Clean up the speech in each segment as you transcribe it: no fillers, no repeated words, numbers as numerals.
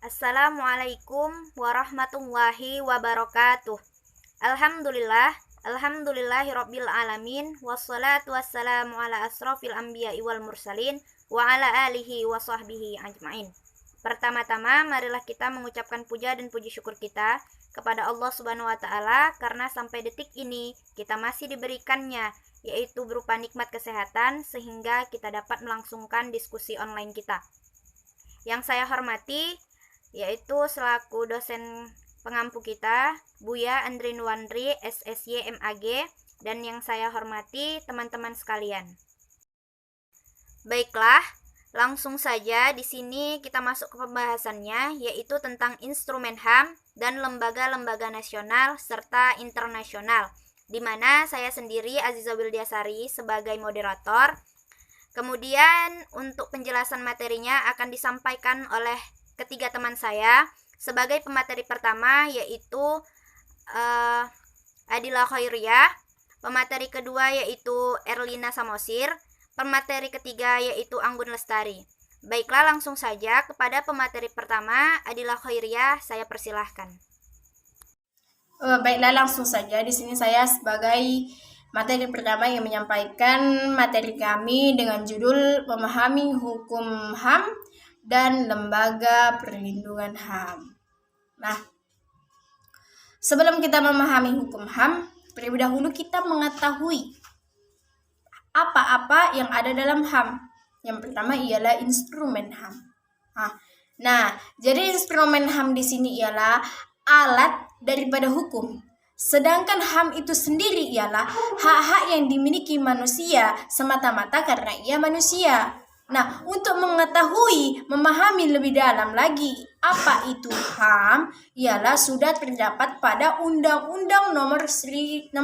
Assalamualaikum warahmatullahi wabarakatuh. Alhamdulillahirabbil alamin, wassalatu wassalamu ala asrofil anbiya'i wal mursalin wa ala alihi wa sahbihi ajmain. Pertama-tama marilah kita mengucapkan puja dan puji syukur kita kepada Allah Subhanahu wa taala karena sampai detik ini kita masih diberikannya, yaitu berupa nikmat kesehatan sehingga kita dapat melangsungkan diskusi online kita. Yang saya hormati yaitu selaku dosen pengampu kita, Buya Andri Nuwandri, SSY MAG, dan yang saya hormati teman-teman sekalian. Baiklah, langsung saja di sini kita masuk ke pembahasannya, yaitu tentang instrumen HAM dan lembaga-lembaga nasional serta internasional, di mana saya sendiri Aziza Wildiasari sebagai moderator. Kemudian untuk penjelasan materinya akan disampaikan oleh ketiga teman saya. Sebagai pemateri pertama yaitu Adila Khairiyah, pemateri kedua yaitu Erlina Samosir, pemateri ketiga yaitu Anggun Lestari. Baiklah, langsung saja kepada pemateri pertama, Adila Khairiyah, saya persilahkan. Baiklah, langsung saja. Di sini saya sebagai materi pertama yang menyampaikan materi kami dengan judul Memahami Hukum HAM dan Lembaga Perlindungan HAM. Nah, sebelum kita memahami hukum HAM, terlebih dahulu kita mengetahui apa-apa yang ada dalam HAM. Yang pertama ialah instrumen HAM. Nah, jadi instrumen HAM di sini ialah alat daripada hukum. Sedangkan HAM itu sendiri ialah hak-hak yang dimiliki manusia semata-mata karena ia manusia. Nah, untuk mengetahui, memahami lebih dalam lagi apa itu HAM, ialah sudah terdapat pada Undang-Undang nomor 39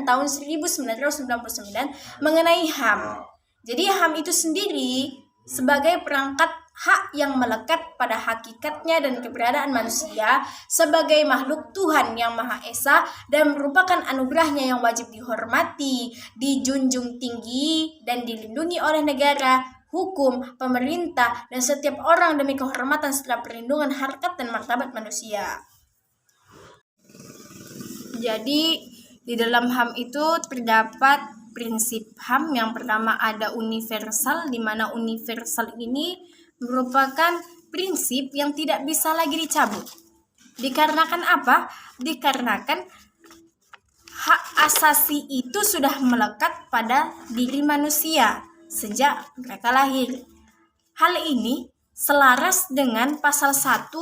tahun 1999 mengenai HAM. Jadi HAM itu sendiri sebagai perangkat hak yang melekat pada hakikatnya dan keberadaan manusia sebagai makhluk Tuhan yang Maha Esa dan merupakan anugerahnya yang wajib dihormati, dijunjung tinggi, dan dilindungi oleh negara, hukum, pemerintah, dan setiap orang demi kehormatan serta perlindungan harkat dan martabat manusia. Jadi di dalam HAM itu terdapat prinsip HAM. Yang pertama ada universal, di mana universal ini merupakan prinsip yang tidak bisa lagi dicabut. Dikarenakan apa? Dikarenakan hak asasi itu sudah melekat pada diri manusia sejak mereka lahir. Hal ini selaras dengan pasal 1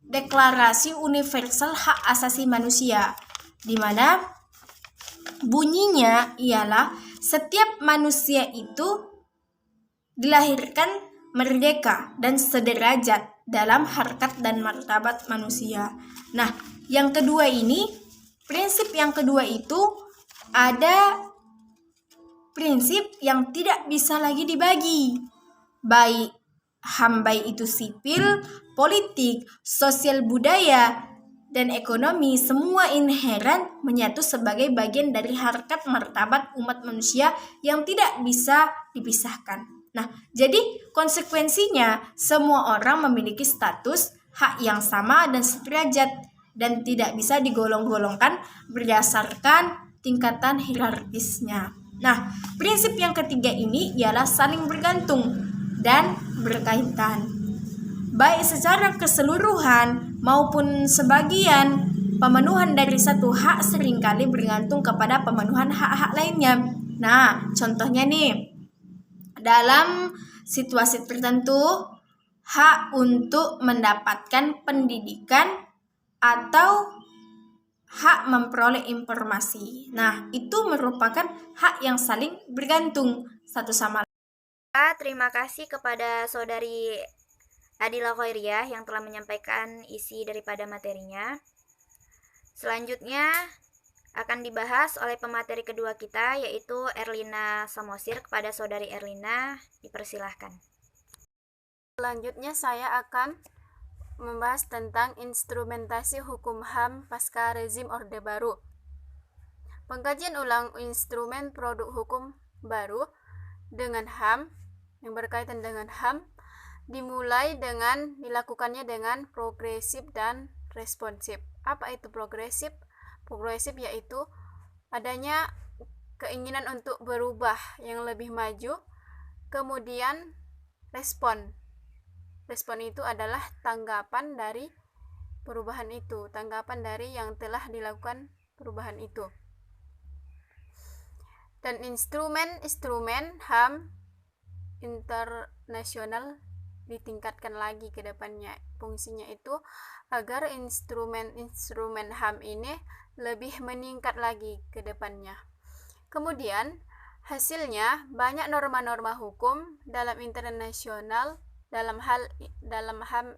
Deklarasi Universal Hak Asasi Manusia, di mana bunyinya ialah setiap manusia itu dilahirkan merdeka dan sederajat dalam harkat dan martabat manusia. Nah, yang kedua ini, prinsip yang kedua itu ada prinsip yang tidak bisa lagi dibagi. Baik HAM, baik itu sipil, politik, sosial, budaya, dan ekonomi, semua inheren menyatu sebagai bagian dari harkat martabat umat manusia yang tidak bisa dipisahkan. Nah, jadi konsekuensinya semua orang memiliki status hak yang sama dan sederajat dan tidak bisa digolong-golongkan berdasarkan tingkatan hierarkisnya. Nah, prinsip yang ketiga ini ialah saling bergantung dan berkaitan. Baik secara keseluruhan maupun sebagian, pemenuhan dari satu hak seringkali bergantung kepada pemenuhan hak-hak lainnya. Nah, contohnya nih, dalam situasi tertentu, hak untuk mendapatkan pendidikan atau hak memperoleh informasi. Nah, itu merupakan hak yang saling bergantung satu sama lain. Terima kasih kepada saudari Adila Khairiyah yang telah menyampaikan isi daripada materinya. Selanjutnya akan dibahas oleh pemateri kedua kita, yaitu Erlina Samosir. Kepada saudari Erlina, dipersilahkan. Selanjutnya saya akan membahas tentang instrumentasi hukum HAM pasca rezim Orde Baru. Pengkajian ulang instrumen produk hukum baru dengan HAM yang berkaitan dengan HAM dilakukannya dengan progresif dan responsif. Apa itu progresif? Progresif yaitu adanya keinginan untuk berubah yang lebih maju, kemudian respon. Respon itu adalah tanggapan dari perubahan itu, tanggapan dari yang telah dilakukan perubahan itu. Dan instrumen HAM internasional ditingkatkan lagi ke depannya. Fungsinya itu agar instrumen HAM ini lebih meningkat lagi ke depannya. Kemudian hasilnya banyak norma-norma hukum dalam HAM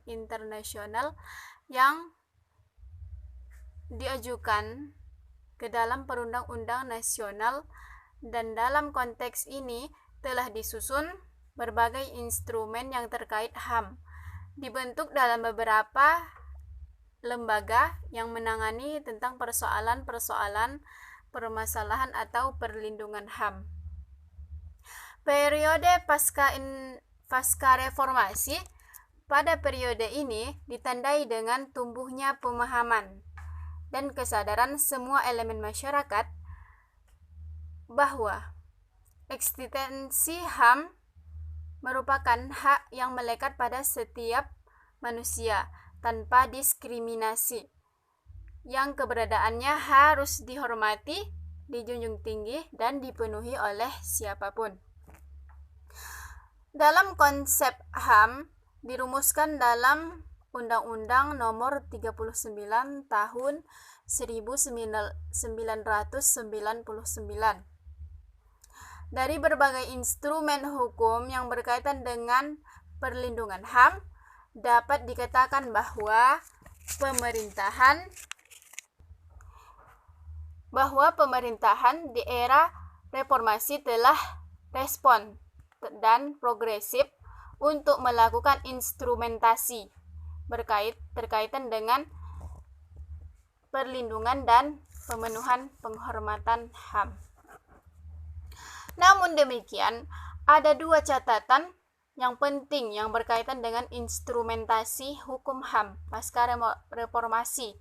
internasional yang diajukan ke dalam perundang-undang nasional, dan dalam konteks ini telah disusun berbagai instrumen yang terkait HAM, dibentuk dalam beberapa lembaga yang menangani tentang permasalahan atau perlindungan HAM. Periode pasca reformasi, pada periode ini ditandai dengan tumbuhnya pemahaman dan kesadaran semua elemen masyarakat bahwa eksistensi HAM merupakan hak yang melekat pada setiap manusia tanpa diskriminasi, yang keberadaannya harus dihormati, dijunjung tinggi, dan dipenuhi oleh siapapun. Dalam konsep HAM dirumuskan dalam Undang-Undang Nomor 39 Tahun 1999. Dari berbagai instrumen hukum yang berkaitan dengan perlindungan HAM, dapat dikatakan bahwa pemerintahan di era reformasi telah respon dan progresif untuk melakukan instrumentasi berkaitan dengan perlindungan dan pemenuhan penghormatan HAM. Namun demikian, ada dua catatan yang penting yang berkaitan dengan instrumentasi hukum HAM pasca reformasi,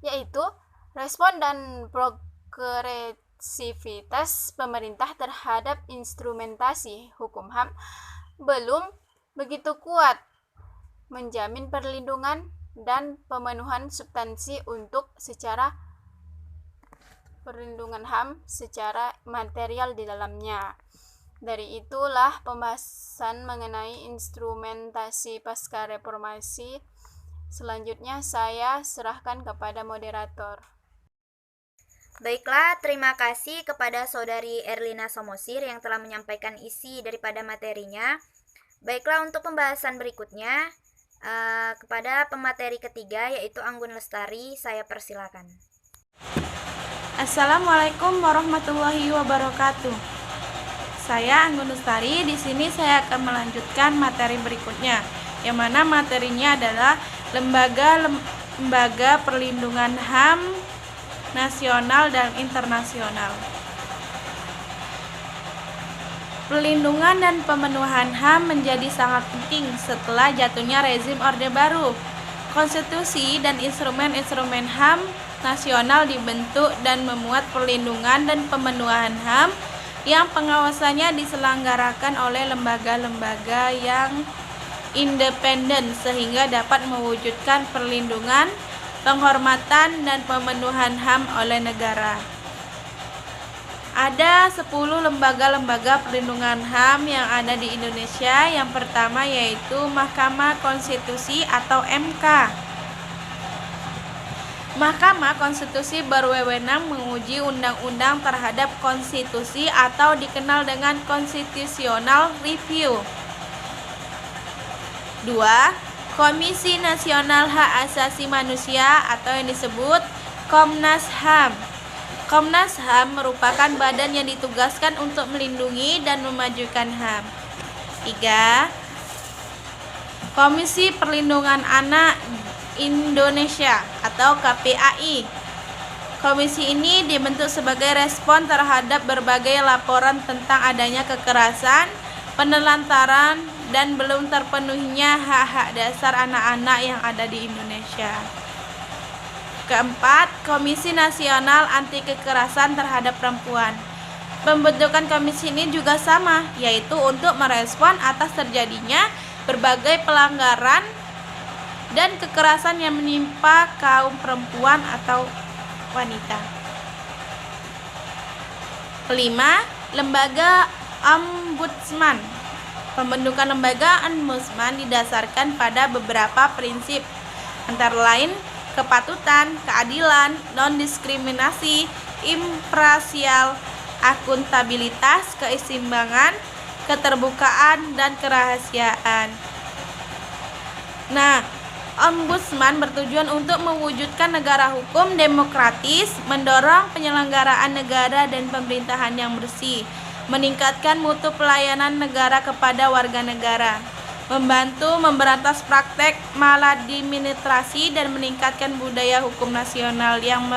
yaitu respon dan progresivitas pemerintah terhadap instrumentasi hukum HAM belum begitu kuat menjamin perlindungan dan pemenuhan substansi untuk perlindungan HAM secara material di dalamnya. Dari itulah pembahasan mengenai instrumentasi pasca reformasi. Selanjutnya saya serahkan kepada moderator. Baiklah, terima kasih kepada Saudari Erlina Samosir yang telah menyampaikan isi daripada materinya. Baiklah, untuk pembahasan berikutnya, kepada pemateri ketiga yaitu Anggun Lestari, saya persilakan. Assalamualaikum warahmatullahi wabarakatuh. Saya Anggun Lestari. Di sini saya akan melanjutkan materi berikutnya, yang mana materinya adalah lembaga perlindungan HAM nasional dan internasional. Perlindungan dan pemenuhan HAM menjadi sangat penting setelah jatuhnya rezim Orde Baru. Konstitusi dan instrumen-instrumen HAM nasional dibentuk dan memuat perlindungan dan pemenuhan HAM yang pengawasannya diselenggarakan oleh lembaga-lembaga yang independen sehingga dapat mewujudkan perlindungan, penghormatan, dan pemenuhan HAM oleh negara. Ada 10 lembaga-lembaga perlindungan HAM yang ada di Indonesia. Yang pertama yaitu Mahkamah Konstitusi atau MK. Mahkamah Konstitusi berwenang menguji undang-undang terhadap konstitusi atau dikenal dengan constitutional review. 2. Komisi Nasional Hak Asasi Manusia atau yang disebut Komnas HAM. Komnas HAM merupakan badan yang ditugaskan untuk melindungi dan memajukan HAM. 3. Komisi Perlindungan Anak Indonesia atau KPAI. Komisi ini dibentuk sebagai respon terhadap berbagai laporan tentang adanya kekerasan, penelantaran, dan belum terpenuhinya hak-hak dasar anak-anak yang ada di Indonesia. Keempat, Komisi Nasional Anti Kekerasan Terhadap Perempuan. Pembentukan komisi ini juga sama, yaitu untuk merespon atas terjadinya berbagai pelanggaran dan kekerasan yang menimpa kaum perempuan atau wanita. Kelima, Lembaga Ombudsman. Pembentukan lembaga Ombudsman didasarkan pada beberapa prinsip, antara lain kepatutan, keadilan, non-diskriminasi, imparsial, akuntabilitas, keseimbangan, keterbukaan, dan kerahasiaan. Nah, Ombudsman bertujuan untuk mewujudkan negara hukum demokratis, mendorong penyelenggaraan negara dan pemerintahan yang bersih, meningkatkan mutu pelayanan negara kepada warga negara, membantu memberantas praktek maladministrasi dan meningkatkan budaya hukum nasional yang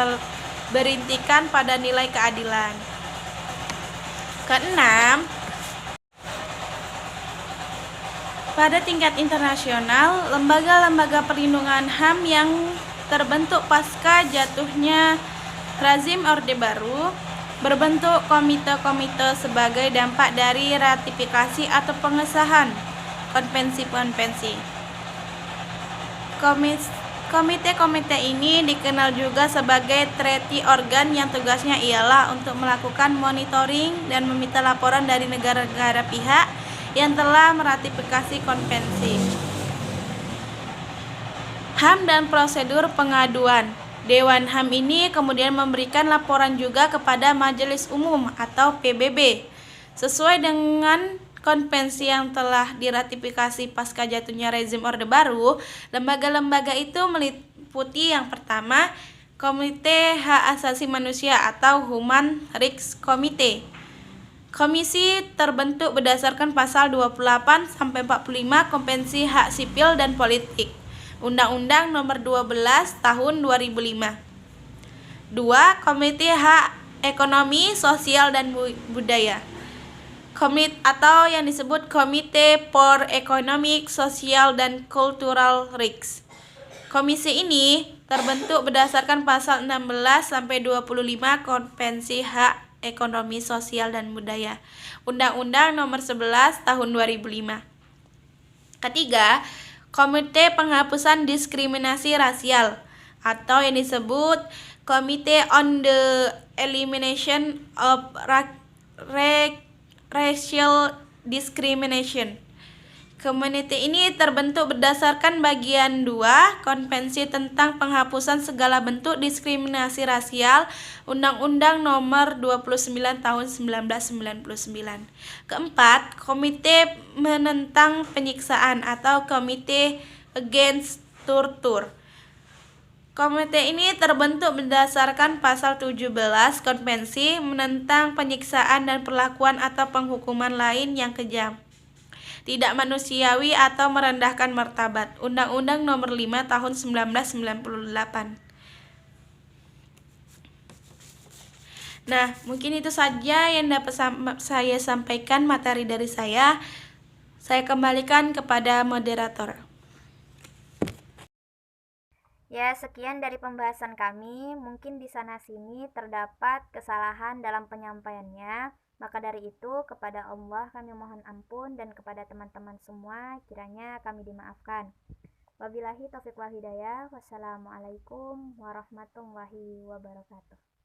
berintikan pada nilai keadilan. Keenam, pada tingkat internasional, lembaga-lembaga perlindungan HAM yang terbentuk pasca jatuhnya rezim Orde Baru berbentuk komite-komite sebagai dampak dari ratifikasi atau pengesahan konvensi-konvensi. Komite-komite ini dikenal juga sebagai treaty organ yang tugasnya ialah untuk melakukan monitoring dan meminta laporan dari negara-negara pihak yang telah meratifikasi konvensi. HAM dan prosedur pengaduan. Dewan HAM ini kemudian memberikan laporan juga kepada Majelis Umum atau PBB. Sesuai dengan konvensi yang telah diratifikasi pasca jatuhnya rezim Orde Baru, lembaga-lembaga itu meliputi yang pertama, Komite Hak Asasi Manusia atau Human Rights Committee. Komisi terbentuk berdasarkan pasal 28 sampai 45 Konvensi Hak Sipil dan Politik, Undang-Undang Nomor 12 Tahun 2005. 2. Komite Hak Ekonomi, Sosial dan Budaya. Atau yang disebut Komite for Economic, Social dan Cultural Rights. Komisi ini terbentuk berdasarkan pasal 16 sampai 25 Konvensi Hak Ekonomi, Sosial dan Budaya, Undang-Undang Nomor 11 Tahun 2005. Ketiga, Komite Penghapusan Diskriminasi Rasial atau yang disebut Committee on the Elimination of Racial Discrimination. Komite ini terbentuk berdasarkan bagian 2 Konvensi tentang penghapusan segala bentuk diskriminasi rasial, Undang-Undang Nomor 29 Tahun 1999. Keempat, Komite Menentang Penyiksaan atau Komite Against Torture. Komite ini terbentuk berdasarkan pasal 17 Konvensi menentang penyiksaan dan perlakuan atau penghukuman lain yang kejam, tidak manusiawi atau merendahkan martabat, Undang-Undang Nomor 5 Tahun 1998. Nah, mungkin itu saja yang dapat saya sampaikan materi dari saya. Saya kembalikan kepada moderator. Ya, sekian dari pembahasan kami. Mungkin di sana-sini terdapat kesalahan dalam penyampaiannya. Maka dari itu, kepada Allah kami mohon ampun dan kepada teman-teman semua kiranya kami dimaafkan. Wabillahi taufiq wal hidayah. Wassalamualaikum warahmatullahi wabarakatuh.